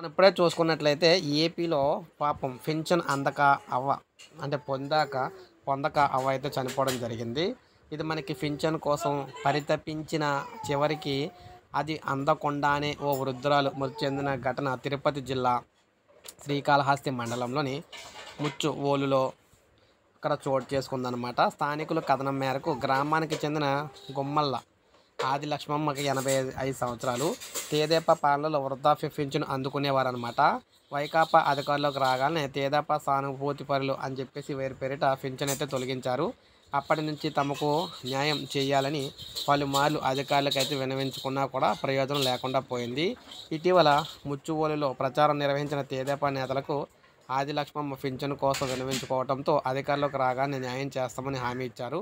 మనం ఇప్పుడే చూసుకున్నట్లయితే ఏపీలో పాపం పింఛన్ అందక అవ్వ అంటే పొందక అవ్వ అయితే చనిపోవడం జరిగింది. ఇది మనకి పింఛన్ కోసం పరితపించిన చివరికి అది అందకుండానే ఓ వృద్ధురాలు మృతి చెందిన ఘటన తిరుపతి జిల్లా శ్రీకాళహస్తి మండలంలోని ముచ్చువోలులో అక్కడ చోటు చేసుకుందనమాట. స్థానికుల కథనం మేరకు గ్రామానికి చెందిన గుమ్మల్ల ఆదిలక్ష్మమ్మకి 85 సంవత్సరాలు. తెదేపా పాలనలో వృద్ధాప్య పింఛను అందుకునేవారనమాట. వైకాపా అధికారంలోకి రాగానే తెదేపా సానుభూతి పరులు అని చెప్పేసి వేరు పేరిట పింఛన్ అయితే తొలగించారు. అప్పటి నుంచి తమకు న్యాయం చేయాలని పలుమార్లు అధికారులకైతే విన్నవించుకున్నా కూడా ప్రయోజనం లేకుండా పోయింది. ఇటీవల ముచ్చువోలులో ప్రచారం నిర్వహించిన తెదేపా నేతలకు ఆదిలక్ష్మమ్మ పింఛను కోసం విన్నవించుకోవడంతో అధికారంలోకి రాగానే న్యాయం చేస్తామని హామీ ఇచ్చారు.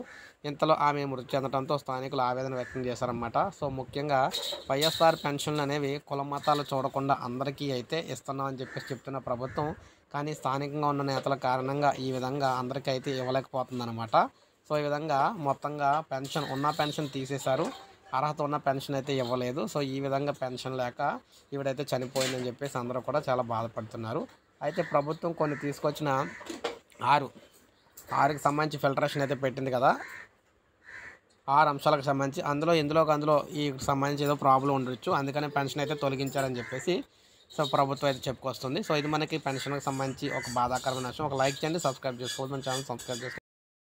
ఇంతలో ఆమె మృతి చెందడంతో స్థానికులు ఆవేదన వ్యక్తం చేశారన్నమాట. సో ముఖ్యంగా వైఎస్ఆర్ పెన్షన్లు అనేవి కుల మతాలు చూడకుండా అందరికీ అయితే ఇస్తున్నామని చెప్పేసి చెప్తున్న ప్రభుత్వం, కానీ స్థానికంగా ఉన్న నేతల కారణంగా ఈ విధంగా అందరికీ అయితే ఇవ్వలేకపోతుందన్నమాట. సో ఈ విధంగా మొత్తంగా పెన్షన్ తీసేశారు. అర్హత ఉన్న పెన్షన్ అయితే ఇవ్వలేదు. సో ఈ విధంగా పెన్షన్ లేక ఈవిడైతే చనిపోయిందని చెప్పేసి అందరూ కూడా చాలా బాధపడుతున్నారు. అయితే ప్రభుత్వం కొన్ని తీసుకొచ్చిన 6కి సంబంధించి ఫిల్టరేషన్ అయితే పెట్టింది కదా, 6 అంశాలకు సంబంధించి అందులో ఈ సంబంధించి ఏదో ప్రాబ్లం ఉండొచ్చు, అందుకనే పెన్షన్ అయితే తొలగించారని చెప్పేసి సో ప్రభుత్వం అయితే చెప్పుకొస్తుంది. సో ఇది మనకి పెన్షన్కి సంబంధించి ఒక బాధాకరమైన విషయం. ఒక లైక్ చేయండి, సబ్స్క్రైబ్ చేసుకోవద్దు, మన ఛానల్ సబ్స్క్రైబ్ చేసుకోండి.